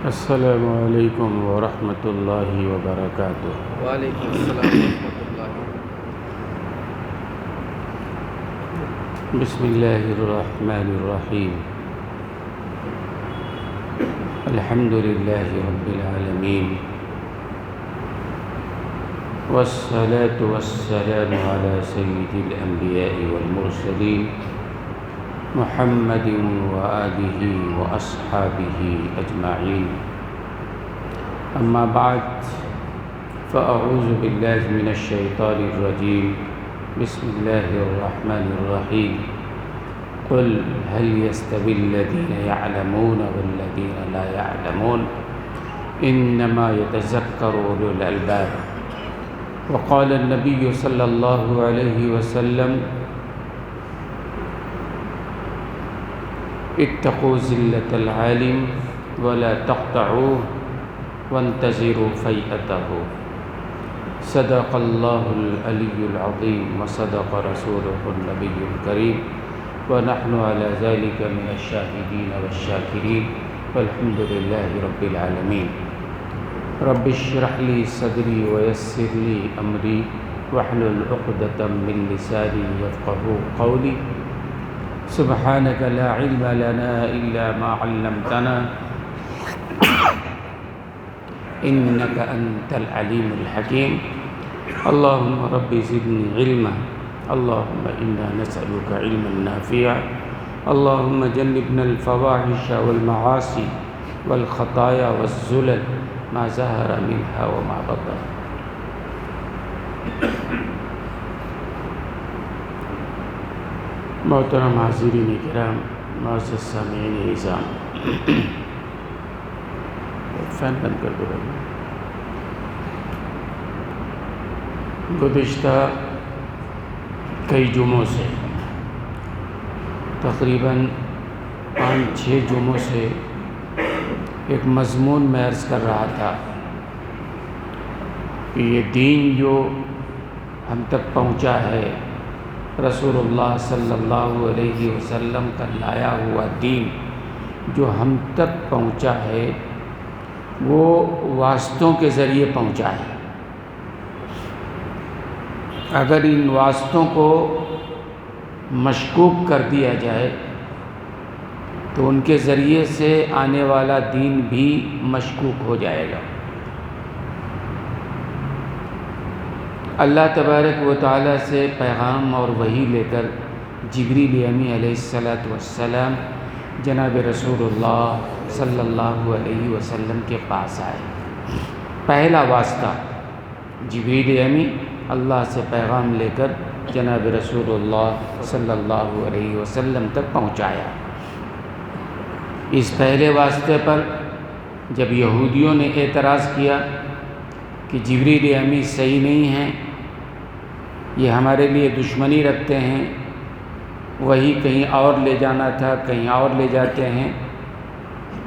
السلام علیکم ورحمۃ اللہ وبرکاتہ۔ وعلیکم السلام ورحمۃ اللہ۔ بسم اللہ الرحمن الرحیم۔ الحمد للہ رب العالمین، والصلاة والسلام علی سید الانبیاء والمرسلین محمد وآلہ واصحابہ اجمعین، اما بعد فاعوذ باللہ من الشیطان الرجیم، بسم اللہ الرحمن الرحیم۔ قل هل يستوي الذين يعلمون والذين لا يعلمون انما يتذكر اولو الالباب۔ وقال النبي صلی اللہ علیہ وسلم اتقوا ذلة العالم ولا تقطعوه وانتظروا فیئته۔ صدق اللہ العلی العظیم وصدق رسولہ النبی الکریم، ونحن على ذلك من الشاہدین والشاکرین، والحمد للہ رب العالمین۔ رب اشرح لي صدری ويسر لي امری واحلل عقدۃ من لسانی یفقهوا قولی۔ سبحانك لا علم لنا إلا ما علمتنا إنك أنت العليم الحكيم۔ اللهم رب زدني علما، اللهم إنا نسألك علما نافعا، اللهم جنبنا الفواحش والمعاصي والخطايا والزلل ما ظهر منها وما بطن۔ محترم حاضرین کرام، معزز سامعین نظام، فین بند کر دو۔ گزشتہ کئی جمعوں سے، تقریباً 5-6 جمعوں سے ایک مضمون میں عرض کر رہا تھا کہ یہ دین جو ہم تک پہنچا ہے، رسول اللہ صلی اللہ علیہ وسلم کا لایا ہوا دین جو ہم تک پہنچا ہے، وہ واسطوں کے ذریعے پہنچا ہے۔ اگر ان واسطوں کو مشکوک کر دیا جائے تو ان کے ذریعے سے آنے والا دین بھی مشکوک ہو جائے گا۔ اللہ تبارک و تعالیٰ سے پیغام اور وحی لے کر جبریل امی علیہ السلام جناب رسول اللہ صلی اللہ علیہ وسلم کے پاس آئے۔ پہلا واسطہ جبریل امی اللہ سے پیغام لے کر جناب رسول اللہ صلی اللہ علیہ وسلم تک پہنچایا۔ اس پہلے واسطے پر جب یہودیوں نے اعتراض کیا کہ جبریل امی صحیح نہیں ہیں، یہ ہمارے لیے دشمنی رکھتے ہیں، وہی کہیں اور لے جانا تھا کہیں اور لے جاتے ہیں،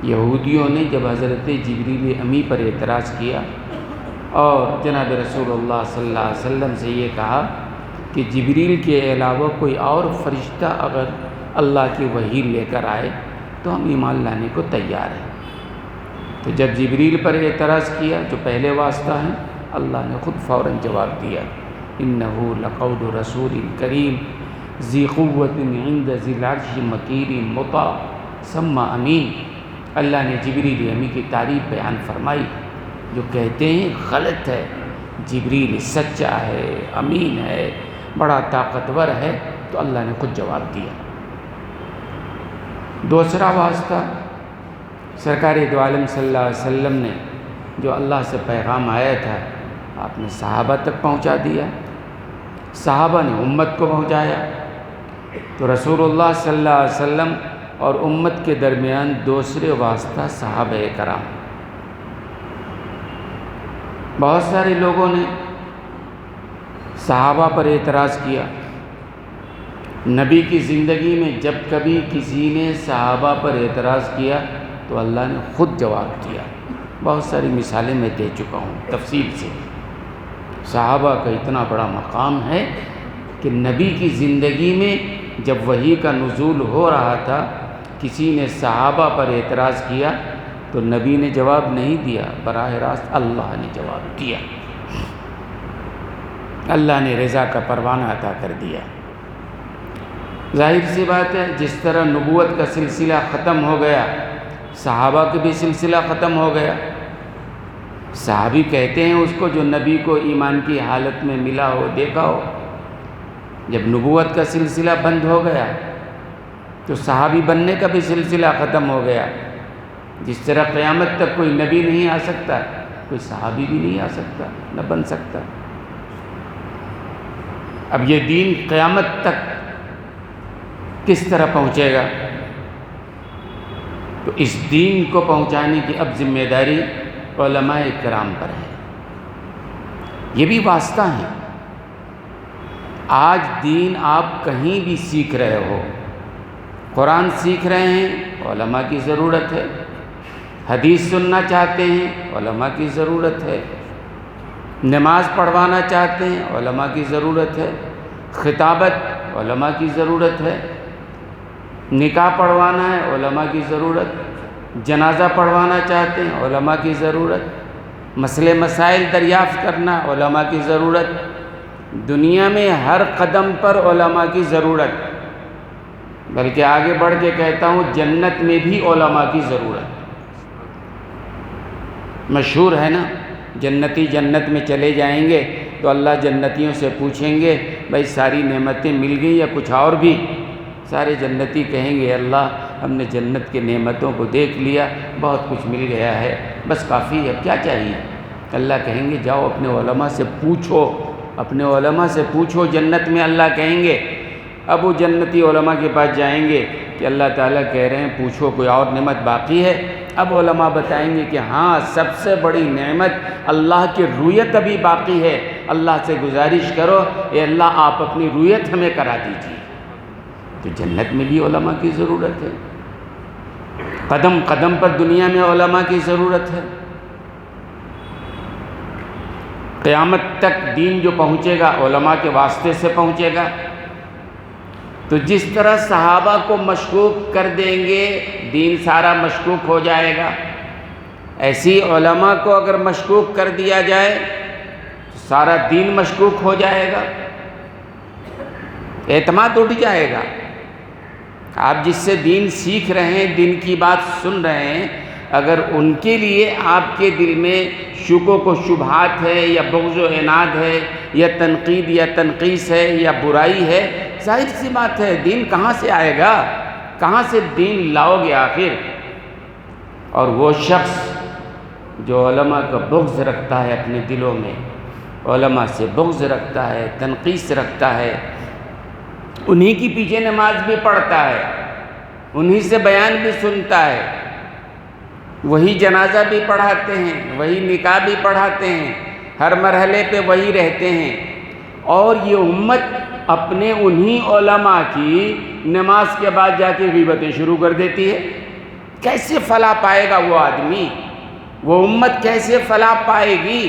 یہودیوں نے جب حضرت جبریل امی پر اعتراض کیا اور جناب رسول اللہ صلی اللہ علیہ وسلم سے یہ کہا کہ جبریل کے علاوہ کوئی اور فرشتہ اگر اللہ کی وحی لے کر آئے تو ہم ایمان لانے کو تیار ہیں۔ تو جب جبریل پر اعتراض کیا جو پہلے واسطہ ہیں، اللہ نے خود فوراً جواب دیا، انہ لقول رسول کریم ذی قوت عند ذی العرش مکین مطاع ثم امین۔ اللہ نے جبریل امی کی تعریف بیان فرمائی، جو کہتے ہیں غلط ہے، جبریل سچا ہے، امین ہے، بڑا طاقتور ہے، تو اللہ نے خود جواب دیا۔ دوسرا واسطہ سرکار دو عالم صلی اللہ علیہ وسلم نے جو اللہ سے پیغام آیا تھا آپ نے صحابہ تک پہنچا دیا، صحابہ نے امت کو پہنچایا، تو رسول اللہ صلی اللہ علیہ وسلم اور امت کے درمیان دوسرے واسطہ صحابہ کرام۔ بہت سارے لوگوں نے صحابہ پر اعتراض کیا۔ نبی کی زندگی میں جب کبھی کسی نے صحابہ پر اعتراض کیا تو اللہ نے خود جواب دیا۔ بہت ساری مثالیں میں دے چکا ہوں تفصیل سے۔ صحابہ کا اتنا بڑا مقام ہے کہ نبی کی زندگی میں جب وحی کا نزول ہو رہا تھا، کسی نے صحابہ پر اعتراض کیا تو نبی نے جواب نہیں دیا، براہ راست اللہ نے جواب دیا، اللہ نے رضا کا پروانہ عطا کر دیا۔ ظاہر سی بات ہے، جس طرح نبوت کا سلسلہ ختم ہو گیا، صحابہ کا بھی سلسلہ ختم ہو گیا۔ صحابی کہتے ہیں اس کو جو نبی کو ایمان کی حالت میں ملا ہو، دیکھا ہو۔ جب نبوت کا سلسلہ بند ہو گیا تو صحابی بننے کا بھی سلسلہ ختم ہو گیا۔ جس طرح قیامت تک کوئی نبی نہیں آ سکتا، کوئی صحابی بھی نہیں آ سکتا، نہ بن سکتا۔ اب یہ دین قیامت تک کس طرح پہنچے گا؟ تو اس دین کو پہنچانے کی اب ذمہ داری علماء کرام پر ہے۔ یہ بھی واسطہ ہیں۔ آج دین آپ کہیں بھی سیکھ رہے ہو، قرآن سیکھ رہے ہیں، علماء کی ضرورت ہے۔ حدیث سننا چاہتے ہیں، علماء کی ضرورت ہے۔ نماز پڑھوانا چاہتے ہیں، علماء کی ضرورت ہے۔ خطابت، علماء کی ضرورت ہے۔ نکاح پڑھوانا ہے، علماء کی ضرورت۔ جنازہ پڑھوانا چاہتے ہیں، علماء کی ضرورت۔ مسئلے مسائل دریافت کرنا، علماء کی ضرورت۔ دنیا میں ہر قدم پر علماء کی ضرورت، بلکہ آگے بڑھ کے کہتا ہوں جنت میں بھی علماء کی ضرورت۔ مشہور ہے نا، جنتی جنت میں چلے جائیں گے تو اللہ جنتیوں سے پوچھیں گے بھائی ساری نعمتیں مل گئی یا کچھ اور بھی؟ سارے جنتی کہیں گے اللہ ہم نے جنت کے نعمتوں کو دیکھ لیا، بہت کچھ مل گیا ہے، بس کافی ہے، اب کیا چاہیے؟ اللہ کہیں گے جاؤ اپنے علماء سے پوچھو، اپنے علماء سے پوچھو جنت میں۔ اللہ کہیں گے، اب وہ جنتی علماء کے پاس جائیں گے کہ اللہ تعالیٰ کہہ رہے ہیں پوچھو کوئی اور نعمت باقی ہے؟ اب علماء بتائیں گے کہ ہاں سب سے بڑی نعمت اللہ کی رویت ابھی باقی ہے، اللہ سے گزارش کرو اے اللہ آپ اپنی رویت ہمیں کرا دیجیے۔ تو جنت میں بھی علماء کی ضرورت ہے، قدم قدم پر دنیا میں علماء کی ضرورت ہے۔ قیامت تک دین جو پہنچے گا علماء کے واسطے سے پہنچے گا۔ تو جس طرح صحابہ کو مشکوک کر دیں گے دین سارا مشکوک ہو جائے گا، ایسی علماء کو اگر مشکوک کر دیا جائے تو سارا دین مشکوک ہو جائے گا، اعتماد اٹھ جائے گا۔ آپ جس سے دین سیکھ رہے ہیں، دین کی بات سن رہے ہیں، اگر ان کے لیے آپ کے دل میں شکوک و شبہات ہے یا بغض و عناد ہے یا تنقید یا تنقیص ہے یا برائی ہے، ظاہر سی بات ہے دین کہاں سے آئے گا؟ کہاں سے دین لاؤ گے آخر؟ اور وہ شخص جو علماء کا بغض رکھتا ہے اپنے دلوں میں، علماء سے بغض رکھتا ہے، تنقیص رکھتا ہے، انہی کی پیچھے نماز بھی پڑھتا ہے، انہی سے بیان بھی سنتا ہے، وہی جنازہ بھی پڑھاتے ہیں، وہی نکاح بھی پڑھاتے ہیں، ہر مرحلے پہ وہی رہتے ہیں، اور یہ امت اپنے انہی علماء کی نماز کے بعد جا کے غیبتیں شروع کر دیتی ہے۔ کیسے فلاح پائے گا وہ آدمی؟ وہ امت کیسے فلاح پائے گی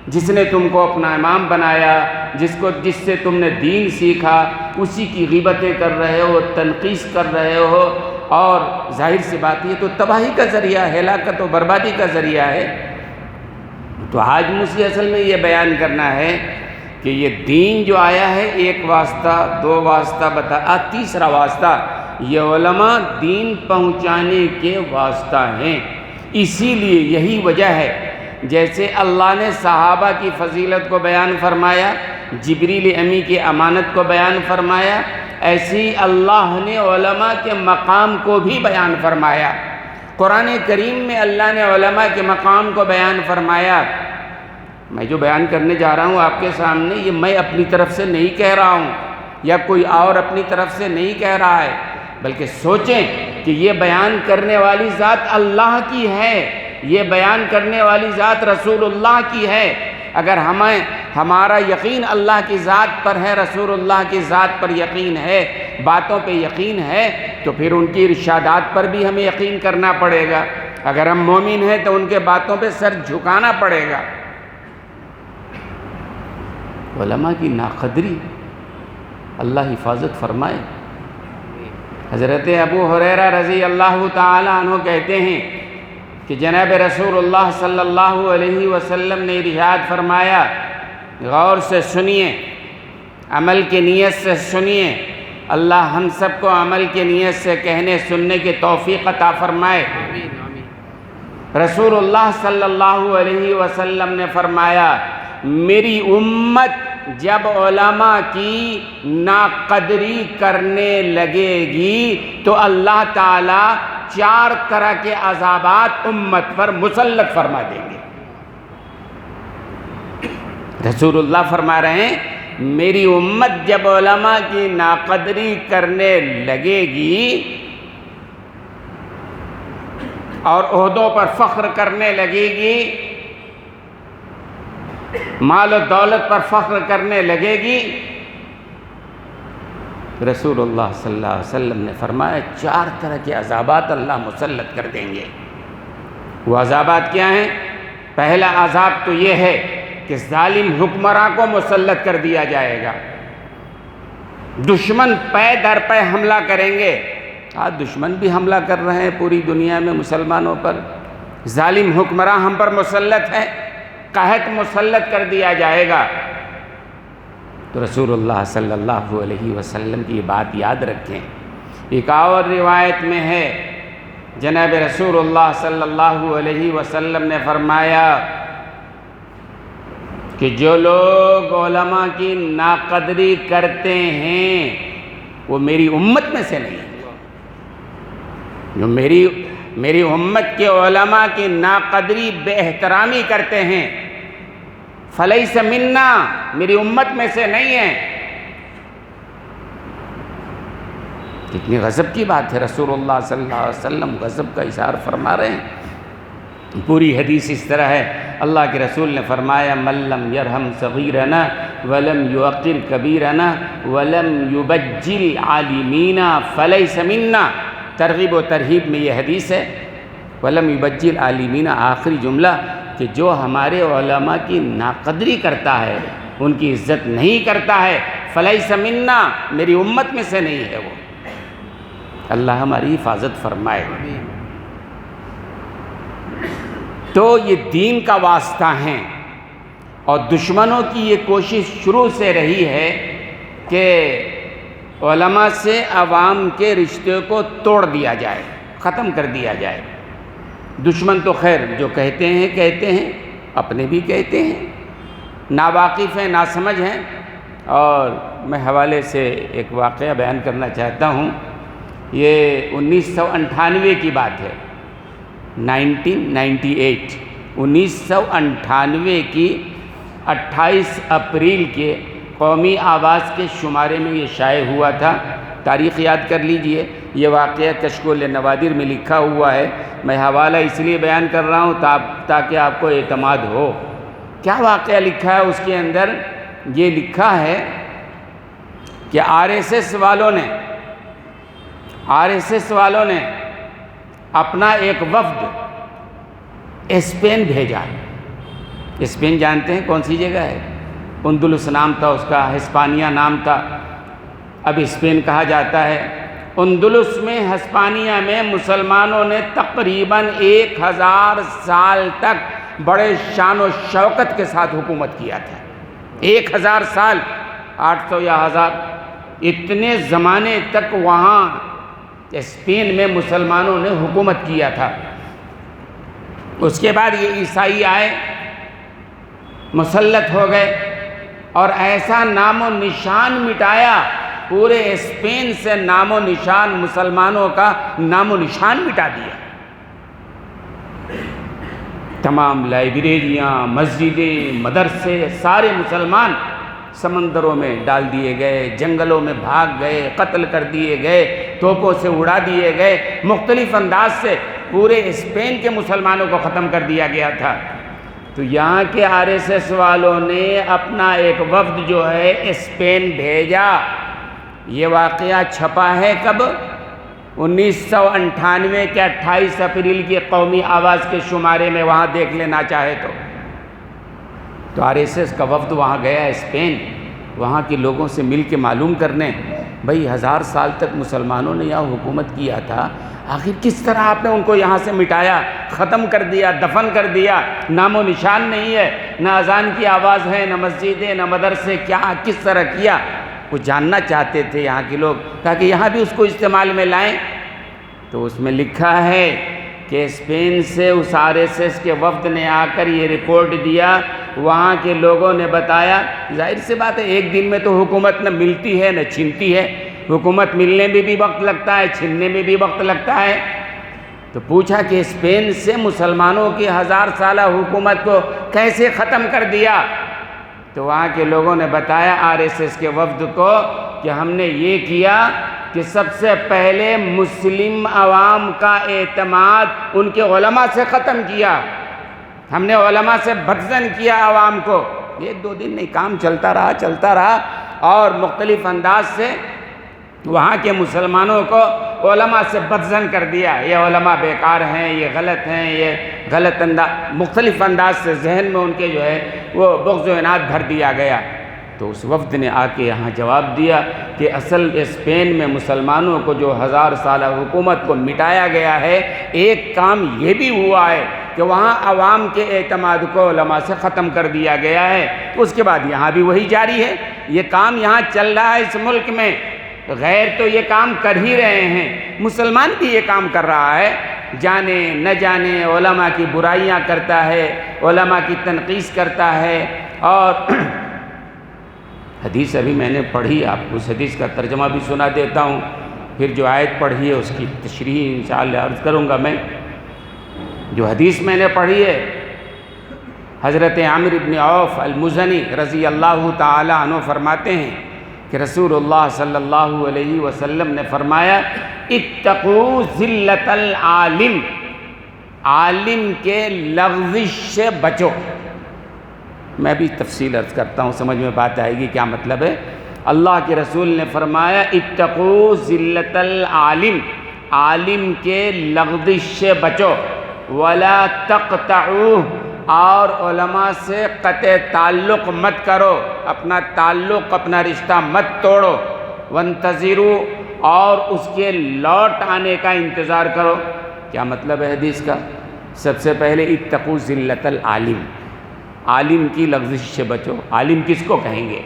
جس نے تم کو اپنا امام بنایا، جس سے تم نے دین سیکھا، اسی کی غیبتیں کر رہے ہو، تنقیص کر رہے ہو، اور ظاہر سی بات یہ تو تباہی کا ذریعہ ہے، ہلاکت و بربادی کا ذریعہ ہے۔ تو آج مجھے اصل میں یہ بیان کرنا ہے کہ یہ دین جو آیا ہے ایک واسطہ، دو واسطہ بتا، تیسرا واسطہ یہ علماء دین پہنچانے کے واسطہ ہیں۔ اسی لیے یہی وجہ ہے جیسے اللہ نے صحابہ کی فضیلت کو بیان فرمایا، جبریل امی کی امانت کو بیان فرمایا، ایسی اللہ نے علماء کے مقام کو بھی بیان فرمایا۔ قرآن کریم میں اللہ نے علماء کے مقام کو بیان فرمایا۔ میں جو بیان کرنے جا رہا ہوں آپ کے سامنے، یہ میں اپنی طرف سے نہیں کہہ رہا ہوں یا کوئی اور اپنی طرف سے نہیں کہہ رہا ہے، بلکہ سوچیں کہ یہ بیان کرنے والی ذات اللہ کی ہے، یہ بیان کرنے والی ذات رسول اللہ کی ہے۔ اگر ہمارا یقین اللہ کی ذات پر ہے، رسول اللہ کی ذات پر یقین ہے، باتوں پہ یقین ہے، تو پھر ان کی ارشادات پر بھی ہمیں یقین کرنا پڑے گا۔ اگر ہم مومن ہیں تو ان کے باتوں پہ سر جھکانا پڑے گا۔ علماء کی ناقدری اللہ حفاظت فرمائے۔ حضرت ابو ہریرہ رضی اللہ تعالی عنہ کہتے ہیں کہ جناب رسول اللہ صلی اللہ علیہ وسلم نے ارشاد فرمایا، غور سے سنیے، عمل کی نیت سے سنیے، اللہ ہم سب کو عمل کی نیت سے کہنے سننے کی توفیق عطا فرمائے۔ آمین آمین۔ رسول اللہ صلی اللہ علیہ وسلم نے فرمایا، میری امت جب علماء کی ناقدری کرنے لگے گی تو اللہ تعالیٰ 4 طرح کے عذابات امت پر مسلط فرما دیں گے۔ رسول اللہ فرما رہے ہیں، میری امت جب علماء کی ناقدری کرنے لگے گی اور عہدوں پر فخر کرنے لگے گی، مال و دولت پر فخر کرنے لگے گی، رسول اللہ صلی اللہ علیہ وسلم نے فرمایا 4 طرح کے عذابات اللہ مسلط کر دیں گے۔ وہ عذابات کیا ہیں؟ پہلا عذاب تو یہ ہے کہ ظالم حکمراں کو مسلط کر دیا جائے گا۔ دشمن پے در پے حملہ کریں گے۔ آج دشمن بھی حملہ کر رہے ہیں پوری دنیا میں مسلمانوں پر، ظالم حکمراں ہم پر مسلط ہے، قحط مسلط کر دیا جائے گا۔ تو رسول اللہ صلی اللہ علیہ وسلم کی یہ بات یاد رکھیں۔ ایک اور روایت میں ہے، جناب رسول اللہ صلی اللہ علیہ وسلم نے فرمایا کہ جو لوگ علماء کی ناقدری کرتے ہیں وہ میری امت میں سے نہیں ہیں۔ جو میری امت کے علماء کی ناقدری بے احترامی کرتے ہیں، فلیس منا، میری امت میں سے نہیں ہیں۔ کتنی غضب کی بات ہے، رسول اللہ صلی اللہ علیہ وسلم غضب کا اظہار فرما رہے ہیں۔ پوری حدیث اس طرح ہے، اللہ کے رسول نے فرمایا، من لم یرحم صغیرنا ولم یوقر کبیرنا ولم یبجل عالمینا فلیس منا۔ ترغیب و ترہیب میں یہ حدیث ہے، ولم یبجل عالمینا، آخری جملہ کہ جو ہمارے علماء کی ناقدری کرتا ہے، ان کی عزت نہیں کرتا ہے، فلیس منا، میری امت میں سے نہیں ہے وہ۔ اللہ ہماری حفاظت فرمائے۔ تو یہ دین کا واسطہ ہیں، اور دشمنوں کی یہ کوشش شروع سے رہی ہے کہ علماء سے عوام کے رشتے کو توڑ دیا جائے، ختم کر دیا جائے۔ دشمن تو خیر جو کہتے ہیں، اپنے بھی کہتے ہیں، ناواقف ہیں، ناسمجھ ہیں۔ اور میں حوالے سے ایک واقعہ بیان کرنا چاہتا ہوں۔ یہ 1998 کی بات ہے، 1998 1998 کی 28 اپریل کے قومی آواز کے شمارے میں یہ شائع ہوا تھا۔ تاریخ یاد کر لیجئے، یہ واقعہ کشکول نوادر میں لکھا ہوا ہے۔ میں حوالہ اس لیے بیان کر رہا ہوں تاکہ آپ کو اعتماد ہو۔ کیا واقعہ لکھا ہے اس کے اندر؟ یہ لکھا ہے کہ آر ایس ایس والوں نے اپنا ایک وفد اسپین بھیجا۔ اسپین جانتے ہیں کون سی جگہ ہے؟ اندلس نام تھا اس کا، ہسپانیہ نام تھا، اب اسپین کہا جاتا ہے۔ اندلس میں، ہسپانیہ میں مسلمانوں نے تقریباً 1000 سال تک بڑے شان و شوکت کے ساتھ حکومت کیا تھا۔ 1000 سال، 800 یا 1000، اتنے زمانے تک وہاں اسپین میں مسلمانوں نے حکومت کیا تھا۔ اس کے بعد یہ عیسائی آئے، مسلط ہو گئے، اور ایسا نام و نشان مٹایا، پورے اسپین سے نام و نشان، مسلمانوں کا نام و نشان مٹا دیا۔ تمام لائبریریاں، مسجدیں، مدرسے، سارے مسلمان سمندروں میں ڈال دیے گئے، جنگلوں میں بھاگ گئے، قتل کر دیے گئے، توپوں سے اڑا دیے گئے، مختلف انداز سے پورے اسپین کے مسلمانوں کو ختم کر دیا گیا تھا۔ تو یہاں کے آر ایس ایس والوں نے اپنا ایک وفد جو ہے اسپین بھیجا۔ یہ واقعہ چھپا ہے کب؟ 1998 کے 28 اپریل کی قومی آواز کے شمارے میں، وہاں دیکھ لینا چاہے تو آر ایس ایس کا وفد وہاں گیا اسپین، وہاں کے لوگوں سے مل کے معلوم کرنے بھئی 1000 سال تک مسلمانوں نے یہاں حکومت کیا تھا، آخر کس طرح آپ نے ان کو یہاں سے مٹایا، ختم کر دیا، دفن کر دیا، نام و نشان نہیں ہے، نہ اذان کی آواز ہے، نہ مسجدیں، نہ مدرسے، کیا کس طرح کیا؟ وہ جاننا چاہتے تھے یہاں کے لوگ تاکہ یہاں بھی اس کو استعمال میں لائیں۔ تو اس میں لکھا ہے کہ اسپین سے اس RSS کے وفد نے آ کر یہ رپورٹ دیا، وہاں کے لوگوں نے بتایا، ظاہر سی بات ہے ایک دن میں تو حکومت نہ ملتی ہے نہ چھنتی ہے، حکومت ملنے میں بھی وقت لگتا ہے، چھننے میں بھی وقت لگتا ہے۔ تو پوچھا کہ اسپین سے مسلمانوں کی 1000 سالہ حکومت کو کیسے ختم کر دیا؟ تو وہاں کے لوگوں نے بتایا RSS کے وفد کو کہ ہم نے یہ کیا کہ سب سے پہلے مسلم عوام کا اعتماد ان کے علماء سے ختم کیا، ہم نے علماء سے بدظن کیا عوام کو۔ 1-2 دن نہیں، کام چلتا رہا اور مختلف انداز سے وہاں کے مسلمانوں کو علماء سے بدظن کر دیا، یہ علماء بیکار ہیں، یہ غلط ہیں، یہ غلط مختلف انداز سے ذہن میں ان کے جو ہے وہ بغض و عناد بھر دیا گیا۔ تو اس وفد نے آ کے یہاں جواب دیا کہ اصل اسپین میں مسلمانوں کو جو 1000 سالہ حکومت کو مٹایا گیا ہے، ایک کام یہ بھی ہوا ہے کہ وہاں عوام کے اعتماد کو علماء سے ختم کر دیا گیا ہے۔ اس کے بعد یہاں بھی وہی جاری ہے، یہ کام یہاں چل رہا ہے اس ملک میں، غیر تو یہ کام کر ہی رہے ہیں، مسلمان بھی یہ کام کر رہا ہے، جانے نہ جانے علماء کی برائیاں کرتا ہے، علماء کی تنقیص کرتا ہے۔ اور حدیث ابھی میں نے پڑھی، آپ کو اس حدیث کا ترجمہ بھی سنا دیتا ہوں، پھر جو آیت پڑھی ہے اس کی تشریح انشاءاللہ عرض کروں گا میں۔ جو حدیث میں نے پڑھی ہے، حضرت عامر بن عوف المزنی رضی اللہ تعالی عنہ فرماتے ہیں کہ رسول اللہ صلی اللہ علیہ وسلم نے فرمایا، اتقوا ذلت العالم، عالم کے لغزش سے بچو۔ میں بھی تفصیل عرض کرتا ہوں، سمجھ میں بات آئے گی کیا مطلب ہے۔ اللہ کے رسول نے فرمایا اتقوا ذلت العالم، عالم کے لغزش سے بچو، ولا تقطعوہ، اور علماء سے قطع تعلق مت کرو، اپنا تعلق اپنا رشتہ مت توڑو، وانتظروا، اور اس کے لوٹ آنے کا انتظار کرو۔ کیا مطلب ہے حدیث کا؟ سب سے پہلے اتقوا ذلت العالم، عالم کی لغزش سے بچو۔ عالم کس کو کہیں گے؟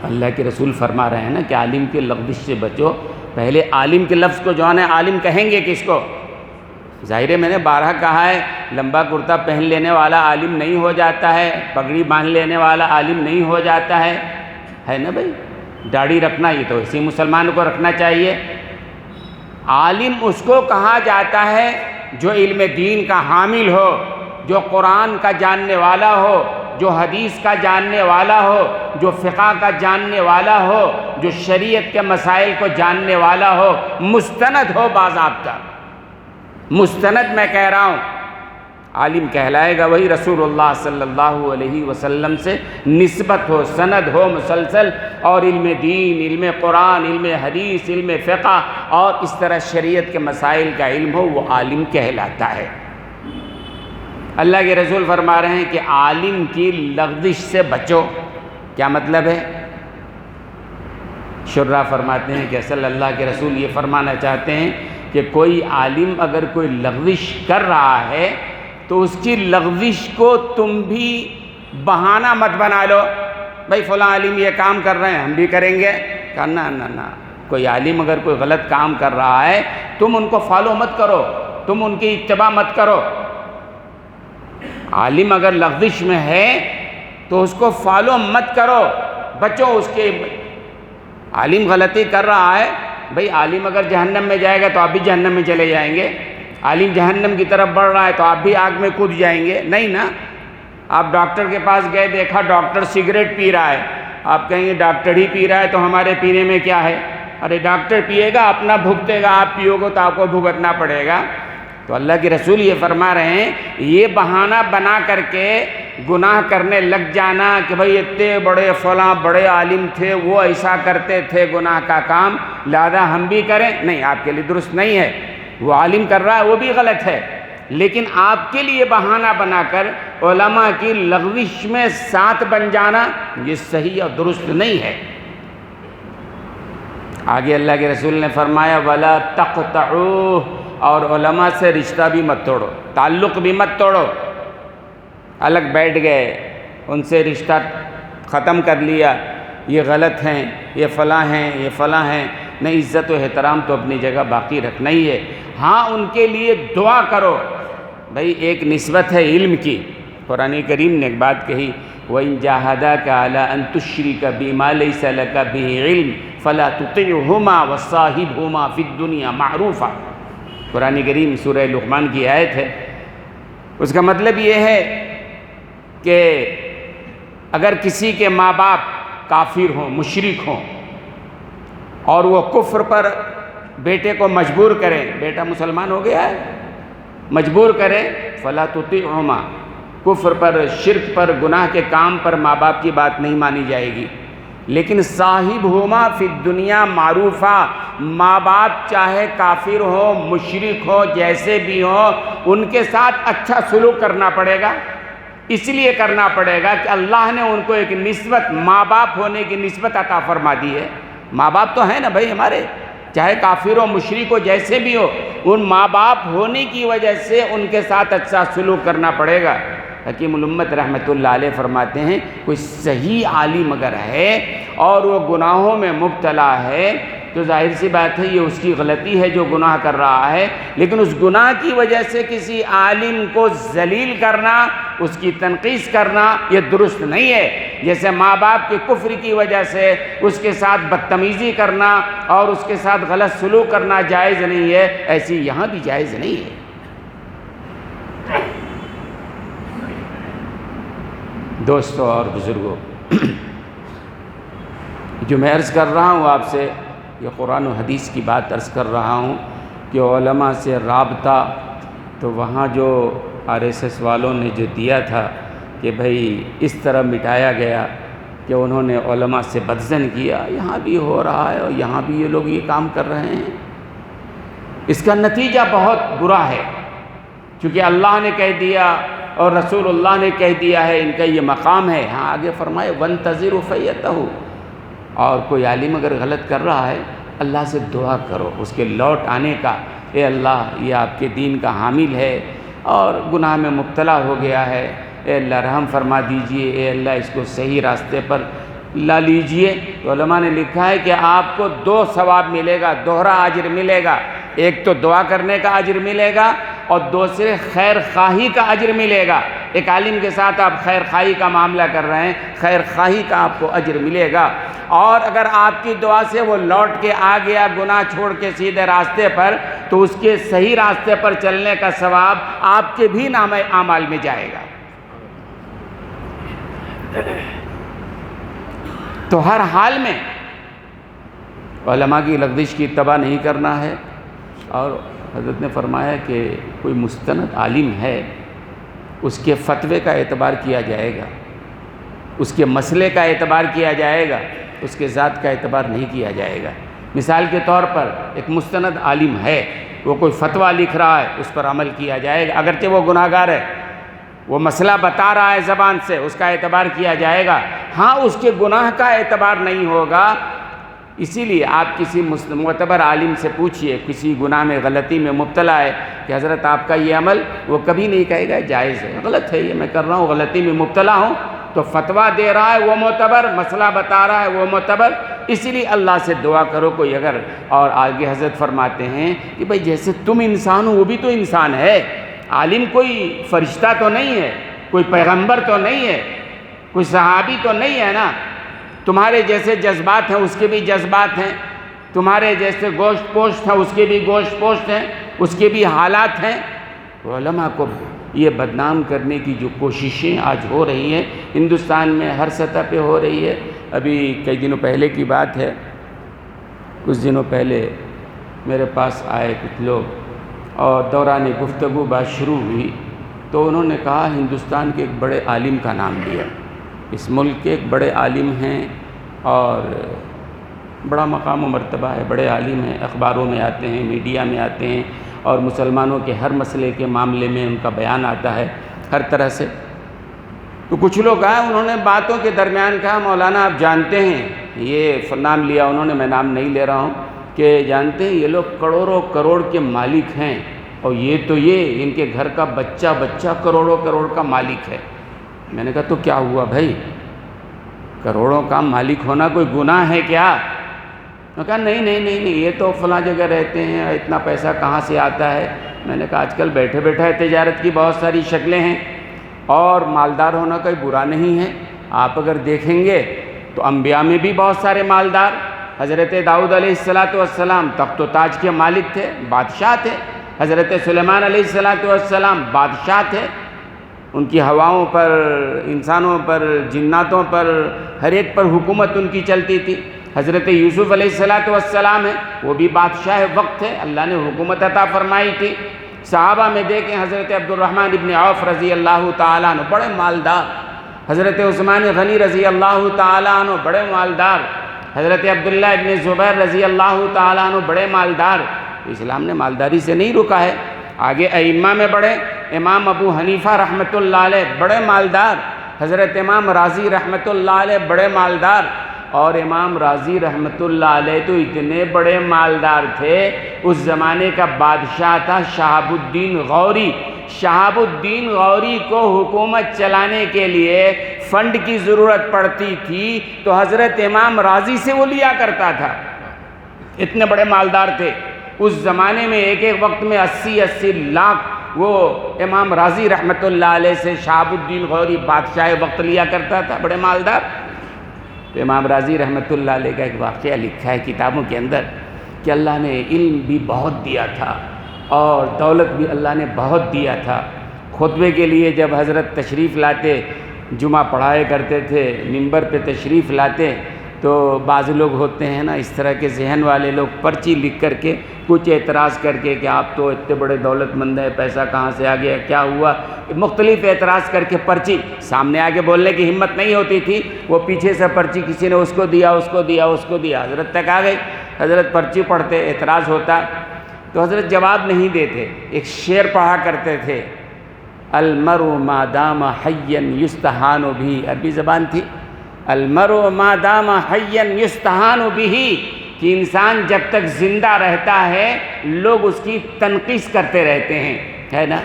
اللہ کے رسول فرما رہے ہیں نا کہ عالم کی لغزش سے بچو۔ پہلے عالم کے لفظ کو جو ہے عالم کہیں گے کس کو؟ ظاہر ہے میں نے بارہا کہا ہے، لمبا کرتا پہن لینے والا عالم نہیں ہو جاتا ہے، پگڑی باندھ لینے والا عالم نہیں ہو جاتا ہے نا بھائی؟ داڑھی رکھنا یہ تو اسی مسلمان کو رکھنا چاہیے۔ عالم اس کو کہا جاتا ہے جو علم دین کا حامل ہو، جو قرآن کا جاننے والا ہو، جو حدیث کا جاننے والا ہو، جو فقہ کا جاننے والا ہو، جو شریعت کے مسائل کو جاننے والا ہو، مستند ہو باضابطہ، مستند میں کہہ رہا ہوں۔ عالم کہلائے گا وہی رسول اللہ صلی اللہ علیہ وسلم سے نسبت ہو، سند ہو مسلسل، اور علم دین، علم قرآن، علم حدیث، علم فقہ اور اس طرح شریعت کے مسائل کا علم ہو، وہ عالم کہلاتا ہے۔ اللہ کے رسول فرما رہے ہیں کہ عالم کی لغزش سے بچو۔ کیا مطلب ہے؟ شرح فرماتے ہیں کہ اصل اللہ کے رسول یہ فرمانا چاہتے ہیں کہ کوئی عالم اگر کوئی لغزش کر رہا ہے تو اس کی لغزش کو تم بھی بہانہ مت بنا لو، بھائی فلاں عالم یہ کام کر رہے ہیں ہم بھی کریں گے۔ کہنا نہ، کوئی عالم اگر کوئی غلط کام کر رہا ہے تم ان کو فالو مت کرو، تم ان کی اتباع مت کرو۔ عالم اگر لغزش میں ہے تو اس کو فالو مت کرو، بچو اس کے۔ عالم غلطی کر رہا ہے، بھئی عالم اگر جہنم میں جائے گا تو آپ بھی جہنم میں چلے جائیں گے؟ عالم جہنم کی طرف بڑھ رہا ہے تو آپ بھی آگ میں کود جائیں گے؟ نہیں نا۔ آپ ڈاکٹر کے پاس گئے، دیکھا ڈاکٹر سگریٹ پی رہا ہے، آپ کہیں گے ڈاکٹر ہی پی رہا ہے تو ہمارے پینے میں کیا ہے؟ ارے ڈاکٹر پیے گا اپنا بھگتے گا، آپ پیو گے تو آپ کو بھگتنا پڑے گا۔ تو اللہ کے رسول یہ فرما رہے ہیں یہ بہانہ بنا کر کے گناہ کرنے لگ جانا کہ بھئی اتنے بڑے فلاں بڑے عالم تھے، وہ ایسا کرتے تھے گناہ کا کام، لہذا ہم بھی کریں، نہیں، آپ کے لیے درست نہیں ہے۔ وہ عالم کر رہا ہے وہ بھی غلط ہے، لیکن آپ کے لیے بہانہ بنا کر علماء کی لغزش میں ساتھ بن جانا یہ صحیح اور درست نہیں ہے۔ آگے اللہ کے رسول نے فرمایا وَلَا تَقْطَعُوهُ، اور علماء سے رشتہ بھی مت توڑو، تعلق بھی مت توڑو۔ الگ بیٹھ گئے، ان سے رشتہ ختم کر لیا، یہ غلط ہیں، یہ فلاں ہیں، یہ فلاں ہیں، نہیں، عزت و احترام تو اپنی جگہ باقی رکھنا ہی ہے۔ ہاں ان کے لیے دعا کرو، بھائی ایک نسبت ہے علم کی۔ قرآن کریم نے ایک بات کہی وَإِن جَاهَدَاكَ عَلَىٰ أَن تُشْرِكَ بِمَا لَيْسَ لَكَ بِهِ عِلْمٌ فَلَا تُطِعْهُمَا وَصَاحِبْهُمَا فِي الدُّنْيَا مَعْرُوفًا۔ قرآن کریم سورہ لقمان کی آیت ہے۔ اس کا مطلب یہ ہے کہ اگر کسی کے ماں باپ کافر ہوں، مشرک ہوں، اور وہ کفر پر بیٹے کو مجبور کریں، بیٹا مسلمان ہو گیا ہے، مجبور کریں، فَلَا تُطِعْهُمَا، کفر پر، شرک پر، گناہ کے کام پر ماں باپ کی بات نہیں مانی جائے گی۔ لیکن صاحبہما فی الدنیا معروفہ، ماں باپ چاہے کافر ہو، مشرک ہو، جیسے بھی ہو، ان کے ساتھ اچھا سلوک کرنا پڑے گا۔ اس لیے کرنا پڑے گا کہ اللہ نے ان کو ایک نسبت، ماں باپ ہونے کی نسبت عطا فرما دی ہے۔ ماں باپ تو ہیں نا بھائی ہمارے، چاہے کافر ہو، مشرک ہو، جیسے بھی ہو، ان ماں باپ ہونے کی وجہ سے ان کے ساتھ اچھا سلوک کرنا پڑے گا۔ حکیم الامت رحمۃ اللہ علیہ فرماتے ہیں کوئی صحیح عالم اگر ہے اور وہ گناہوں میں مبتلا ہے تو ظاہر سی بات ہے یہ اس کی غلطی ہے جو گناہ کر رہا ہے، لیکن اس گناہ کی وجہ سے کسی عالم کو ذلیل کرنا، اس کی تنقیص کرنا یہ درست نہیں ہے۔ جیسے ماں باپ کے کفر کی وجہ سے اس کے ساتھ بدتمیزی کرنا اور اس کے ساتھ غلط سلوک کرنا جائز نہیں ہے، ایسی یہاں بھی جائز نہیں ہے۔ دوستو اور بزرگوں، جو میں عرض کر رہا ہوں آپ سے، یہ قرآن و حدیث کی بات عرض کر رہا ہوں کہ علماء سے رابطہ، تو وہاں جو RSS والوں نے جو دیا تھا کہ بھئی اس طرح مٹایا گیا کہ انہوں نے علماء سے بدظن کیا، یہاں بھی ہو رہا ہے اور یہاں بھی یہ لوگ یہ کام کر رہے ہیں۔ اس کا نتیجہ بہت برا ہے، چونکہ اللہ نے کہہ دیا اور رسول اللہ نے کہہ دیا ہے، ان کا یہ مقام ہے۔ ہاں آگے فرمائے وَانْتَظِرُوا فَيَّتَهُ، اور کوئی عالم اگر غلط کر رہا ہے اللہ سے دعا کرو اس کے لوٹ آنے کا، اے اللہ یہ آپ کے دین کا حامل ہے اور گناہ میں مبتلا ہو گیا ہے، اے اللہ رحم فرما دیجئے، اے اللہ اس کو صحیح راستے پر لا لیجئے۔ تو علماء نے لکھا ہے کہ آپ کو 2 ثواب ملے گا، دوہرا اجر ملے گا، ایک تو دعا کرنے کا اجر ملے گا اور دوسرے خیر خواہی کا اجر ملے گا۔ ایک عالم کے ساتھ آپ خیر خواہی کا معاملہ کر رہے ہیں، خیر خواہی کا آپ کو اجر ملے گا، اور اگر آپ کی دعا سے وہ لوٹ کے آ گیا گناہ چھوڑ کے سیدھے راستے پر، تو اس کے صحیح راستے پر چلنے کا ثواب آپ کے بھی نامہ اعمال میں جائے گا۔ تو ہر حال میں علماء کی لغزش کی اتباع نہیں کرنا ہے، اور حضرت نے فرمایا کہ کوئی مستند عالم ہے اس کے فتوے کا اعتبار کیا جائے گا، اس کے مسئلے کا اعتبار کیا جائے گا، اس کے ذات کا اعتبار نہیں کیا جائے گا۔ مثال کے طور پر ایک مستند عالم ہے، وہ کوئی فتویٰ لکھ رہا ہے، اس پر عمل کیا جائے گا، اگرچہ وہ گناہ گار ہے، وہ مسئلہ بتا رہا ہے زبان سے، اس کا اعتبار کیا جائے گا۔ ہاں اس کے گناہ کا اعتبار نہیں ہوگا۔ اسی لیے آپ کسی معتبر عالم سے پوچھئے، کسی گناہ میں غلطی میں مبتلا ہے، کہ حضرت آپ کا یہ عمل، وہ کبھی نہیں کہے گا جائز ہے، غلط ہے یہ میں کر رہا ہوں، غلطی میں مبتلا ہوں۔ تو فتویٰ دے رہا ہے وہ معتبر، مسئلہ بتا رہا ہے وہ معتبر، اسی لیے اللہ سے دعا کرو کوئی اگر۔ اور آگے حضرت فرماتے ہیں کہ بھئی جیسے تم انسان ہو وہ بھی تو انسان ہے، عالم کوئی فرشتہ تو نہیں ہے، کوئی پیغمبر تو نہیں ہے، کوئی صحابی تو نہیں ہے نا، تمہارے جیسے جذبات ہیں اس کے بھی جذبات ہیں، تمہارے جیسے گوشت پوشت ہیں اس کے بھی گوشت پوشت ہیں، اس کے بھی حالات ہیں۔ علماء کو یہ بدنام کرنے کی جو کوششیں آج ہو رہی ہیں ہندوستان میں ہر سطح پہ ہو رہی ہے۔ ابھی کئی دنوں پہلے کی بات ہے، کچھ دنوں پہلے میرے پاس آئے کچھ لوگ اور دوران گفتگو بات شروع ہوئی تو انہوں نے کہا ہندوستان کے ایک بڑے عالم کا نام لیا، اس ملک کے ایک بڑے عالم ہیں اور بڑا مقام و مرتبہ ہے، بڑے عالم ہیں، اخباروں میں آتے ہیں، میڈیا میں آتے ہیں اور مسلمانوں کے ہر مسئلے کے معاملے میں ان کا بیان آتا ہے ہر طرح سے۔ تو کچھ لوگ آئے، انہوں نے باتوں کے درمیان کہا مولانا آپ جانتے ہیں یہ نام لیا انہوں نے، میں نام نہیں لے رہا ہوں، کہ جانتے ہیں یہ لوگ کروڑوں کروڑ کے مالک ہیں، اور یہ ان کے گھر کا بچہ کروڑوں کروڑ کا مالک ہے۔ میں نے کہا تو کیا ہوا بھائی، کروڑوں کا مالک ہونا کوئی گناہ ہے کیا؟ میں کہا نہیں، یہ تو فلاں جگہ رہتے ہیں، اتنا پیسہ کہاں سے آتا ہے؟ میں نے کہا آج کل بیٹھے تجارت کی بہت ساری شکلیں ہیں، اور مالدار ہونا کوئی برا نہیں ہے۔ آپ اگر دیکھیں گے تو انبیاء میں بھی بہت سارے مالدار، حضرت داؤد علیہ السلام تخت و تاج کے مالک تھے، بادشاہ تھے۔ حضرت سلیمان علیہ السلام بادشاہ تھے، ان کی ہواؤں پر، انسانوں پر، جناتوں پر، ہر ایک پر حکومت ان کی چلتی تھی۔ حضرت یوسف علیہ السلام ہیں، وہ بھی بادشاہ وقت تھے، اللہ نے حکومت عطا فرمائی تھی۔ صحابہ میں دیکھیں حضرت عبد الرحمن ابن عوف رضی اللہ تعالیٰ عنہ بڑے مالدار، حضرت عثمان غنی رضی اللہ تعالیٰ عنہ بڑے مالدار، حضرت عبداللہ ابن زبیر رضی اللہ تعالیٰ عنہ بڑے مالدار۔ اسلام نے مالداری سے نہیں رکا ہے۔ آگے ائمہ میں بڑے، امام ابو حنیفہ رحمۃ اللہ علیہ بڑے مالدار، حضرت امام راضی رحمۃ اللہ علیہ بڑے مالدار، اور امام راضی رحمۃ اللہ علیہ تو اتنے بڑے مالدار تھے، اس زمانے کا بادشاہ تھا شہاب الدین غوری۔ شہاب الدین غوری کو حکومت چلانے کے لیے فنڈ کی ضرورت پڑتی تھی تو حضرت امام راضی سے وہ لیا کرتا تھا، اتنے بڑے مالدار تھے۔ اس زمانے میں ایک وقت میں 80 لاکھ وہ امام راضی رحمۃ اللہ علیہ سے شہاب الدین غوری بادشاہ وقت لیا کرتا تھا، بڑے مالدار۔ تو امام راضی رحمۃ اللہ علیہ کا ایک واقعہ لکھا ہے کتابوں کے اندر کہ اللہ نے علم بھی بہت دیا تھا اور دولت بھی اللہ نے بہت دیا تھا۔ خطبے کے لیے جب حضرت تشریف لاتے، جمعہ پڑھائے کرتے تھے، منبر پہ تشریف لاتے تو بعض لوگ ہوتے ہیں نا اس طرح کے ذہن والے لوگ، پرچی لکھ کر کے کچھ اعتراض کر کے کہ آپ تو اتنے بڑے دولت مند ہیں، پیسہ کہاں سے آ گیا، کیا ہوا، مختلف اعتراض کر کے پرچی، سامنے آگے بولنے کی ہمت نہیں ہوتی تھی، وہ پیچھے سے پرچی کسی نے اس کو دیا، حضرت تک آ گئی، حضرت پرچی پڑھتے، اعتراض ہوتا تو حضرت جواب نہیں دیتے، ایک شعر پڑھا کرتے تھے، المرء ما دام حیا یستہان بھی، عربی زبان تھی، المرء ما دام حیا یستہان بھی، کہ انسان جب تک زندہ رہتا ہے لوگ اس کی تنقیص کرتے رہتے ہیں، ہے نا،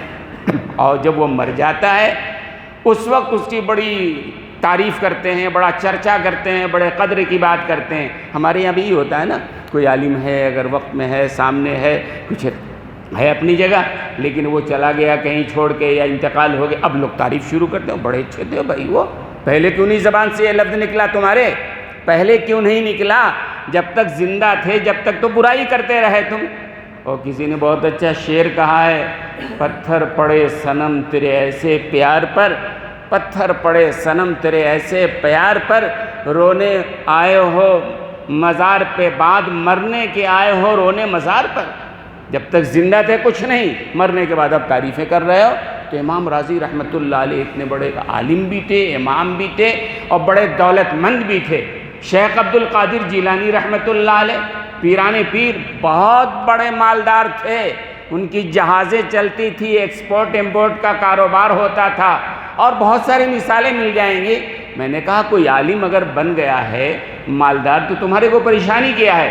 اور جب وہ مر جاتا ہے اس وقت اس کی بڑی تعریف کرتے ہیں، بڑا چرچا کرتے ہیں، بڑے قدر کی بات کرتے ہیں۔ ہمارے یہاں بھی یہ ہوتا ہے نا، کوئی عالم ہے اگر وقت میں ہے، سامنے ہے، کچھ ہے اپنی جگہ، لیکن وہ چلا گیا کہیں چھوڑ کے یا انتقال ہو گیا، اب لوگ تعریف شروع کرتے ہیں، بڑے اچھے تھے بھائی، وہ پہلے کیوں نہیں زبان سے یہ لفظ نکلا تمہارے، پہلے کیوں نہیں نکلا، جب تک زندہ تھے جب تک تو برائی کرتے رہے تم۔ اور کسی نے بہت اچھا شعر کہا ہے، پتھر پڑے صنم تیرے ایسے پیار پر، پتھر پڑے صنم تیرے ایسے پیار پر، رونے آئے ہو مزار پہ بعد مرنے کے آئے ہو رونے مزار پر۔ جب تک زندہ تھے کچھ نہیں، مرنے کے بعد اب تعریفیں کر رہے ہو۔ تو امام راضی رحمۃ اللہ علیہ اتنے بڑے عالم بھی تھے، امام بھی تھے، اور بڑے دولت مند بھی تھے۔ شیخ عبد القادر جیلانی رحمۃ اللہ علیہ پیران پیر بہت بڑے مالدار تھے، ان کی جہازیں چلتی تھی، ایکسپورٹ امپورٹ کا کاروبار ہوتا تھا، اور بہت ساری مثالیں مل جائیں گی۔ میں نے کہا کوئی عالم اگر بن گیا ہے مالدار تو تمہارے کو پریشانی کیا ہے؟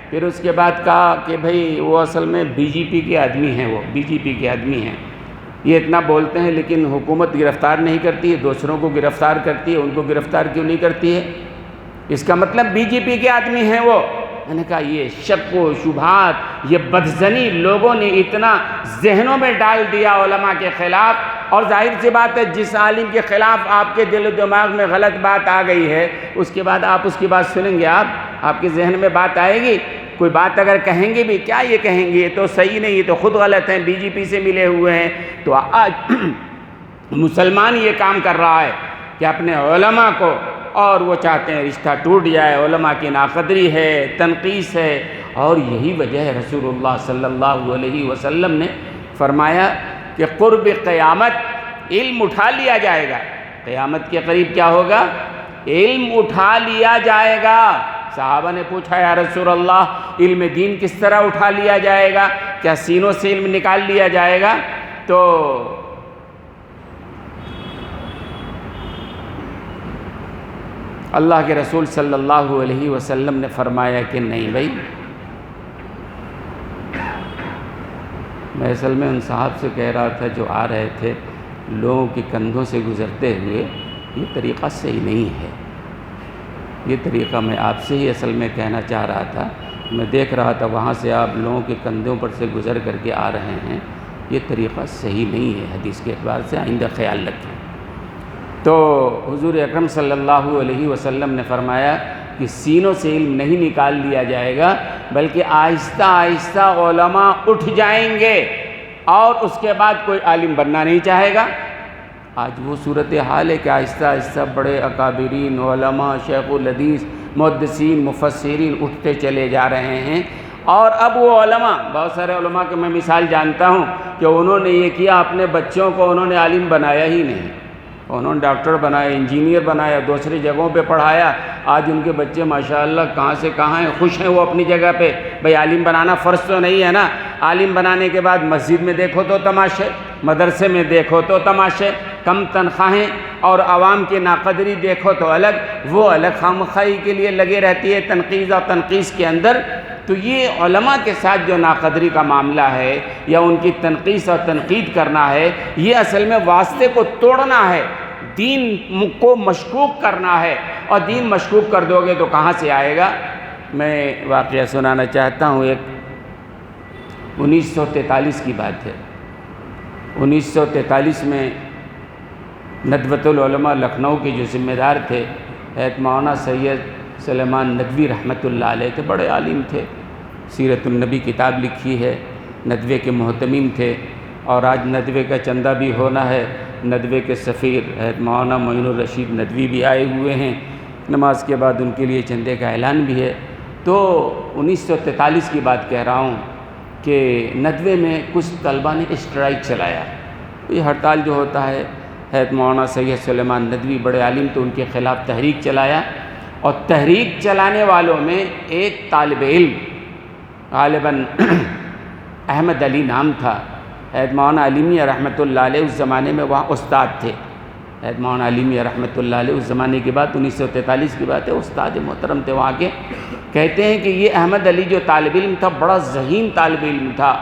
پھر اس کے بعد کہا کہ بھئی وہ اصل میں BJP کے آدمی ہیں، وہ BJP کے آدمی ہیں، یہ اتنا بولتے ہیں لیکن حکومت گرفتار نہیں کرتی ہے، دوسروں کو گرفتار کرتی ہے، ان کو گرفتار کیوں نہیں کرتی ہے؟ اس کا مطلب BJP کے آدمی ہیں وہ۔ میں نے کہا یہ شک و شبہات، یہ بدظنی لوگوں نے اتنا ذہنوں میں ڈال دیا علماء کے خلاف، اور ظاہر سی بات ہے جس عالم کے خلاف آپ کے دل و دماغ میں غلط بات آ گئی ہے اس کے بعد آپ اس کی بات سنیں گے، آپ کے ذہن میں بات آئے گی، کوئی بات اگر کہیں گے بھی، کیا یہ کہیں گے یہ تو صحیح نہیں، یہ تو خود غلط ہیں، BJP سے ملے ہوئے ہیں۔ تو آج مسلمان یہ کام کر رہا ہے کہ اپنے علماء کو، اور وہ چاہتے ہیں رشتہ ٹوٹ جائے، علماء کی ناقدری ہے، تنقیص ہے، اور یہی وجہ ہے رسول اللہ صلی اللہ علیہ وسلم نے فرمایا کہ قرب قیامت علم اٹھا لیا جائے گا، قیامت کے قریب کیا ہوگا؟ علم اٹھا لیا جائے گا۔ صحابہ نے پوچھا یا رسول اللہ علم دین کس طرح اٹھا لیا جائے گا؟ کیا سینوں سے علم نکال لیا جائے گا؟ تو اللہ کے رسول صلی اللہ علیہ وسلم نے فرمایا کہ نہیں بھائی، میں اصل میں ان صاحب سے کہہ رہا تھا جو آ رہے تھے، لوگوں کے کندھوں سے گزرتے ہوئے، یہ طریقہ صحیح نہیں ہے۔ یہ طریقہ میں آپ سے ہی اصل میں کہنا چاہ رہا تھا، میں دیکھ رہا تھا وہاں سے آپ لوگوں کے کندھوں پر سے گزر کر کے آ رہے ہیں، یہ طریقہ صحیح نہیں ہے حدیث کے اعتبار سے، آئندہ خیال رکھیں۔ تو حضور اکرم صلی اللہ علیہ وسلم نے فرمایا کہ سینوں سے علم نہیں نکال لیا جائے گا، بلکہ آہستہ آہستہ علماء اٹھ جائیں گے اور اس کے بعد کوئی عالم بننا نہیں چاہے گا۔ آج وہ صورتحال ہے کہ آہستہ آہستہ بڑے اکابرین علماء، شیخ الحدیث، محدثین، مفسرین اٹھتے چلے جا رہے ہیں، اور اب وہ علماء، بہت سارے علماء کے میں مثال جانتا ہوں کہ انہوں نے یہ کیا، اپنے بچوں کو انہوں نے عالم بنایا ہی نہیں، انہوں نے ڈاکٹر بنایا، انجینئر بنایا، دوسری جگہوں پہ پڑھایا۔ آج ان کے بچے ماشاءاللہ کہاں سے کہاں ہیں، خوش ہیں وہ اپنی جگہ پہ۔ بھئی عالم بنانا فرض تو نہیں ہے نا، عالم بنانے کے بعد مسجد میں دیکھو تو تماشے، مدرسے میں دیکھو تو تماشے، کم تنخواہیں اور عوام کی ناقدری دیکھو تو الگ، وہ الگ خامخواہی کے لیے لگے رہتی ہے تنقید اور تنقیص کے اندر۔ تو یہ علماء کے ساتھ جو ناقدری کا معاملہ ہے یا ان کی تنقیص اور تنقید کرنا ہے، یہ اصل میں واسطے کو توڑنا ہے، دین کو مشکوک کرنا ہے، اور دین مشکوک کر دو گے تو کہاں سے آئے گا۔ میں واقعہ سنانا چاہتا ہوں، ایک 1943 کی بات ہے۔ 1943 میں ندوۃ العلماء لکھنؤ کے جو ذمہ دار تھے، حضرت مولانا سید سلیمان ندوی رحمۃ اللہ علیہ تھے، بڑے عالم تھے، سیرت النبی کتاب لکھی ہے، ندوے کے محتمم تھے، اور آج ندوے کا چندہ بھی ہونا ہے، ندوے کے سفیر حضرت مولانا معین الرشید ندوی بھی آئے ہوئے ہیں، نماز کے بعد ان کے لیے چندے کا اعلان بھی ہے۔ تو 1943 کی بات کہہ رہا ہوں کہ ندوے میں کچھ طلبہ نے اسٹرائک چلایا۔ یہ ہڑتال جو ہوتا ہے، حضرت مولانا سید سلیمان ندوی بڑے عالم تو ان کے خلاف تحریک چلایا، اور تحریک چلانے والوں میں ایک طالب علم، غالباً احمد علی نام تھا، حضرت مولانا علی میاں رحمۃ اللہ علیہ اس زمانے میں وہاں استاد تھے۔ حضرت مولانا علی میاں رحمۃ اللہ علیہ اس زمانے کی بات 1943 کی بات ہے، استاد محترم تھے وہاں کے۔ کہتے ہیں کہ یہ احمد علی جو طالب علم تھا، بڑا ذہین طالب علم تھا،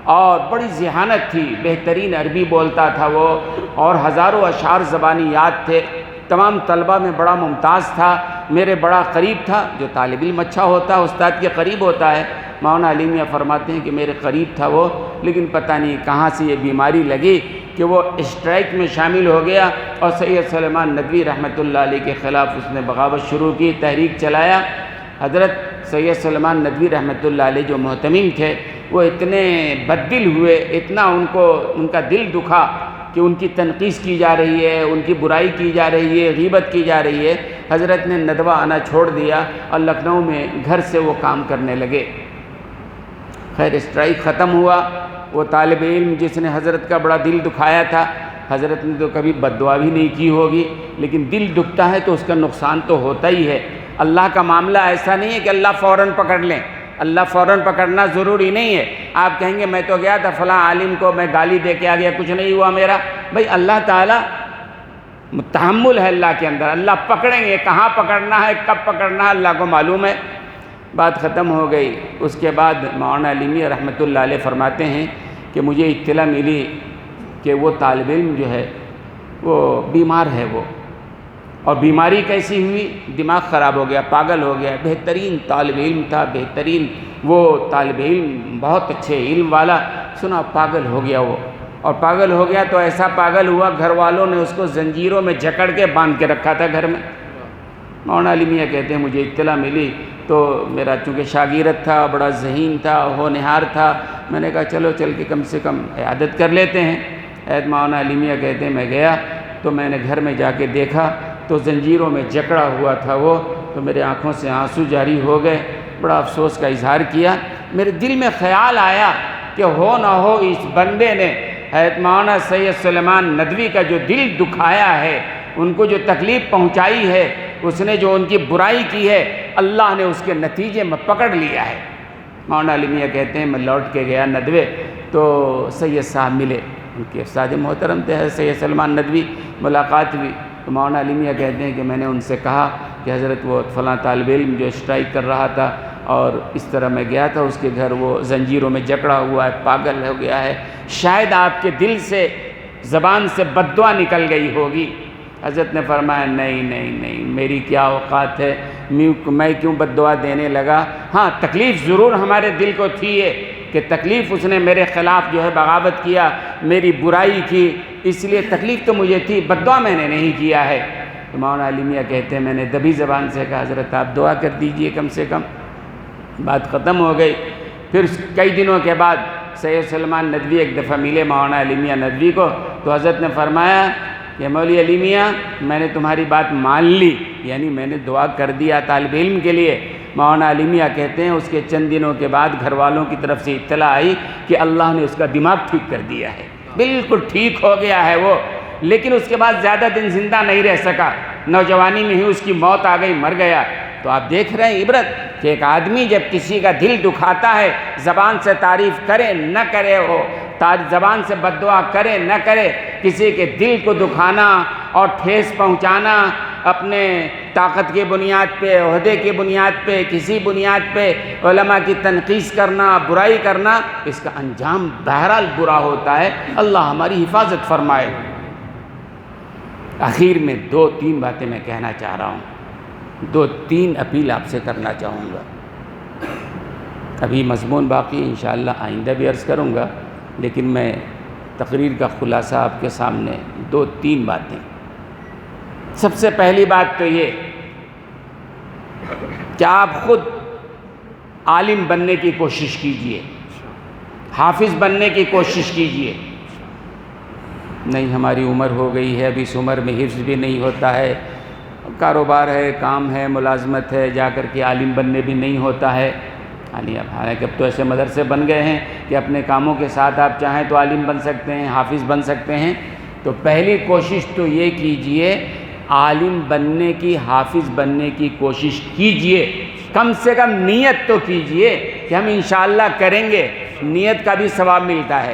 اور بڑی ذہانت تھی، بہترین عربی بولتا تھا وہ، اور ہزاروں اشعار زبانی یاد تھے، تمام طلبہ میں بڑا ممتاز تھا، میرے بڑا قریب تھا۔ جو طالب علم اچھا ہوتا ہے استاد کے قریب ہوتا ہے۔ مولانا علی میاں فرماتے ہیں کہ میرے قریب تھا وہ، لیکن پتہ نہیں کہاں سے یہ بیماری لگی کہ وہ اسٹرائک میں شامل ہو گیا، اور سید سلیمان ندوی رحمۃ اللہ علیہ کے خلاف اس نے بغاوت شروع کی، تحریک چلایا۔ حضرت سید سلیمان ندوی رحمۃ اللہ علیہ جو محتمم تھے، وہ اتنے بددل ہوئے، اتنا ان کا دل دکھا کہ ان کی تنقیص کی جا رہی ہے، ان کی برائی کی جا رہی ہے، غیبت کی جا رہی ہے۔ حضرت نے ندوہ آنا چھوڑ دیا اور لکھنؤ میں گھر سے وہ کام کرنے لگے۔ خیر اسٹرائک ختم ہوا، وہ طالب علم جس نے حضرت کا بڑا دل دکھایا تھا، حضرت نے تو کبھی بد دعا بھی نہیں کی ہوگی، لیکن دل دکھتا ہے تو اس کا نقصان تو ہوتا ہی ہے۔ اللہ کا معاملہ ایسا نہیں ہے کہ اللہ فوراً پکڑ لیں، اللہ فوراً پکڑنا ضروری نہیں ہے۔ آپ کہیں گے میں تو گیا تھا فلاں عالم کو میں گالی دے کے آ گیا، کچھ نہیں ہوا میرا۔ بھئی اللہ تعالیٰ تحمل ہے اللہ کے اندر، اللہ پکڑیں گے، کہاں پکڑنا ہے کب پکڑنا ہے اللہ کو معلوم ہے۔ بات ختم ہو گئی۔ اس کے بعد مولانا علی میاں رحمۃ اللہ علیہ فرماتے ہیں کہ مجھے اطلاع ملی کہ وہ طالب علم جو ہے وہ بیمار ہے وہ، اور بیماری کیسی ہوئی، دماغ خراب ہو گیا، پاگل ہو گیا۔ بہترین طالب علم تھا، بہترین وہ طالب علم، بہت اچھے علم والا، سنا پاگل ہو گیا وہ، اور پاگل ہو گیا تو ایسا پاگل ہوا گھر والوں نے اس کو زنجیروں میں جکڑ کے باندھ کے رکھا تھا گھر میں۔ مولانا علی میاں کہتے ہیں مجھے اطلاع ملی تو میرا چونکہ شاگرد تھا، بڑا ذہین تھا، ہونہار تھا، میں نے کہا چلو چل کے کم سے کم عیادت کر لیتے ہیں۔ حضرت مولانا علی میاں کہتے ہیں میں گیا تو میں نے گھر میں جا کے دیکھا تو زنجیروں میں جکڑا ہوا تھا وہ، تو میرے آنکھوں سے آنسو جاری ہو گئے، بڑا افسوس کا اظہار کیا۔ میرے دل میں خیال آیا کہ ہو نہ ہو اس بندے نے حضرت مولانا سید سلیمان ندوی کا جو دل دکھایا ہے، ان کو جو تکلیف پہنچائی ہے، اس نے جو ان کی برائی کی ہے، اللہ نے اس کے نتیجے میں پکڑ لیا ہے۔ مولانا علی میاں کہتے ہیں میں لوٹ کے گیا ندوے تو سید صاحب ملے، ان کے استاد محترم تھے سید سلیمان ندوی، ملاقات ہوئی تو مولانا علی میاں کہتے ہیں کہ میں نے ان سے کہا کہ حضرت وہ فلاں طالب علم جو اسٹرائک کر رہا تھا اور اس طرح میں گیا تھا اس کے گھر، وہ زنجیروں میں جکڑا ہوا ہے، پاگل ہو گیا ہے، شاید آپ کے دل سے زبان سے بد دعا نکل گئی ہوگی۔ حضرت نے فرمایا نہیں نہیں نہیں، میری کیا اوقات ہے، میں کیوں بد دعا دینے لگا۔ ہاں تکلیف ضرور ہمارے دل کو تھی ہے کہ تکلیف اس نے میرے خلاف جو ہے بغاوت کیا، میری برائی کی، اس لیے تکلیف تو مجھے تھی، بد دعا میں نے نہیں کیا ہے۔ تو مولانا علی میاں کہتے ہیں میں نے دبی زبان سے کہا حضرت آپ دعا کر دیجئے کم سے کم۔ بات ختم ہو گئی۔ پھر کئی دنوں کے بعد سید سلمان ندوی ایک دفعہ ملے مولانا علی میاں ندوی کو، تو حضرت نے فرمایا کہ مولوی علی میاں میں نے تمہاری بات مان لی، یعنی میں نے دعا کر دیا طالب علم کے لیے۔ مولانا علی میاں کہتے ہیں اس کے چند دنوں کے بعد گھر والوں کی طرف سے اطلاع آئی کہ اللہ نے اس کا دماغ ٹھیک کر دیا ہے، بالکل ٹھیک ہو گیا ہے وہ، لیکن اس کے بعد زیادہ دن زندہ نہیں رہ سکا، نوجوانی میں ہی اس کی موت آ گئی، مر گیا۔ تو آپ دیکھ رہے ہیں عبرت کہ ایک آدمی جب کسی کا دل دکھاتا ہے، زبان سے تعریف کرے نہ کرے، ہو زبان سے بد دعا کرے نہ کرے، کسی کے دل کو دکھانا اور ٹھیس پہنچانا اپنے طاقت کی بنیاد پہ، عہدے کی بنیاد پہ، کسی بنیاد پہ علماء کی تنقیص کرنا، برائی کرنا، اس کا انجام بہرحال برا ہوتا ہے۔ اللہ ہماری حفاظت فرمائے۔ آخر میں 2-3 باتیں میں کہنا چاہ رہا ہوں، 2-3 اپیل آپ سے کرنا چاہوں گا۔ ابھی مضمون باقی انشاءاللہ آئندہ بھی عرض کروں گا، لیکن میں تقریر کا خلاصہ آپ کے سامنے 2-3 باتیں۔ سب سے پہلی بات تو یہ کہ آپ خود عالم بننے کی کوشش کیجئے، حافظ بننے کی کوشش کیجئے۔ نہیں ہماری عمر ہو گئی ہے، ابھی اس عمر میں حفظ بھی نہیں ہوتا ہے، کاروبار ہے، کام ہے، ملازمت ہے، جا کر کے عالم بننے بھی نہیں ہوتا ہے۔ حالانکہ اب تو ایسے مدرسے بن گئے ہیں کہ اپنے کاموں کے ساتھ آپ چاہیں تو عالم بن سکتے ہیں، حافظ بن سکتے ہیں۔ تو پہلی کوشش تو یہ کیجئے، عالم بننے کی، حافظ بننے کی کوشش کیجئے، کم سے کم نیت تو کیجئے کہ ہم انشاءاللہ کریں گے، نیت کا بھی ثواب ملتا ہے۔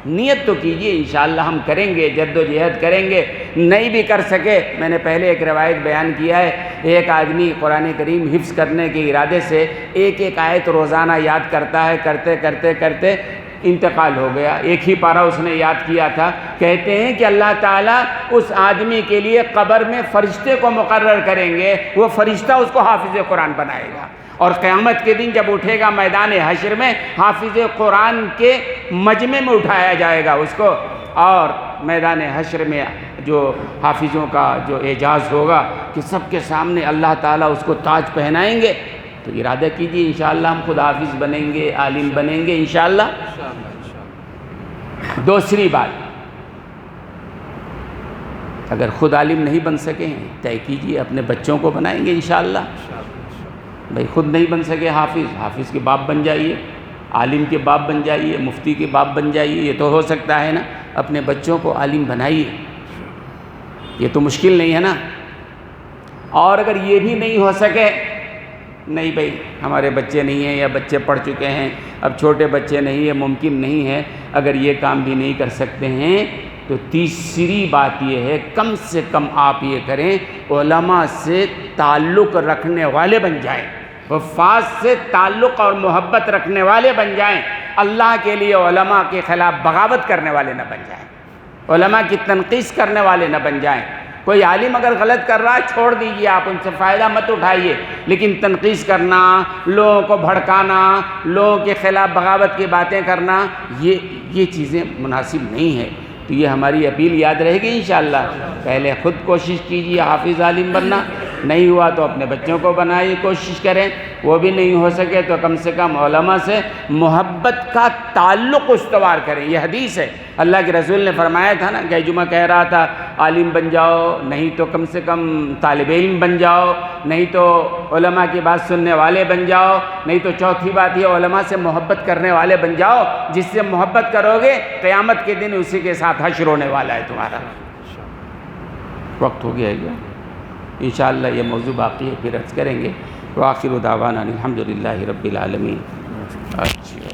نیت تو کیجئے انشاءاللہ ہم کریں گے، جد و جہد کریں گے۔ نہیں بھی کر سکے، میں نے پہلے ایک روایت بیان کیا ہے، ایک آدمی قرآن کریم حفظ کرنے کے ارادے سے ایک آیت روزانہ یاد کرتا ہے، کرتے کرتے کرتے انتقال ہو گیا، ایک ہی پارہ اس نے یاد کیا تھا۔ کہتے ہیں کہ اللہ تعالیٰ اس آدمی کے لیے قبر میں فرشتے کو مقرر کریں گے، وہ فرشتہ اس کو حافظ قرآن بنائے گا، اور قیامت کے دن جب اٹھے گا میدان حشر میں، حافظ قرآن کے مجمع میں اٹھایا جائے گا اس کو، اور میدان حشر میں جو حافظوں کا جو اعزاز ہوگا کہ سب کے سامنے اللہ تعالیٰ اس کو تاج پہنائیں گے۔ تو ارادہ کیجئے انشاءاللہ ہم خود حافظ بنیں گے، عالم بنیں گے انشاءاللہ۔ دوسری بات، اگر خود عالم نہیں بن سکے ہیں طے کیجئے اپنے بچوں کو بنائیں گے انشاءاللہ۔ بھئی خود نہیں بن سکے حافظ، حافظ کے باپ بن جائیے، عالم کے باپ بن جائیے، مفتی کے باپ بن جائیے، یہ تو ہو سکتا ہے نا۔ اپنے بچوں کو عالم بنائیے، یہ تو مشکل نہیں ہے نا۔ اور اگر یہ بھی نہیں ہو سکے، نہیں بھئی ہمارے بچے نہیں ہیں یا بچے پڑھ چکے ہیں، اب چھوٹے بچے نہیں ہیں، ممکن نہیں ہے، اگر یہ کام بھی نہیں کر سکتے ہیں تو تیسری بات یہ ہے کم سے کم آپ یہ کریں، علماء سے تعلق رکھنے والے بن جائیں، حفاظ سے تعلق اور محبت رکھنے والے بن جائیں، اللہ کے لیے علماء کے خلاف بغاوت کرنے والے نہ بن جائیں، علماء کی تنقیص کرنے والے نہ بن جائیں۔ کوئی عالم اگر غلط کر رہا ہے چھوڑ دیجئے، آپ ان سے فائدہ مت اٹھائیے، لیکن تنقیص کرنا، لوگوں کو بھڑکانا، لوگوں کے خلاف بغاوت کی باتیں کرنا، یہ چیزیں مناسب نہیں ہیں۔ تو یہ ہماری اپیل یاد رہے گی انشاءاللہ۔ پہلے خود کوشش کیجئے حافظ عالم بننا، نہیں ہوا تو اپنے بچوں کو بنائیے، کوشش کریں، وہ بھی نہیں ہو سکے تو کم سے کم علماء سے محبت کا تعلق استوار کریں۔ یہ حدیث ہے، اللہ کے رسول نے فرمایا تھا نا، گئے جمعہ کہہ رہا تھا عالم بن جاؤ، نہیں تو کم سے کم طالب علم بن جاؤ، نہیں تو علماء کی بات سننے والے بن جاؤ، نہیں تو چوتھی بات یہ علماء سے محبت کرنے والے بن جاؤ۔ جس سے محبت کرو گے قیامت کے دن اسی کے ساتھ حشر ہونے والا ہے تمہارا۔ وقت ہو گیا ہے کیا؟ انشاءاللہ یہ موضوع باقی ہے، پھر عرض کریں گے۔ وآخر دعوانا الحمدللہ رب العالمین۔ اچھا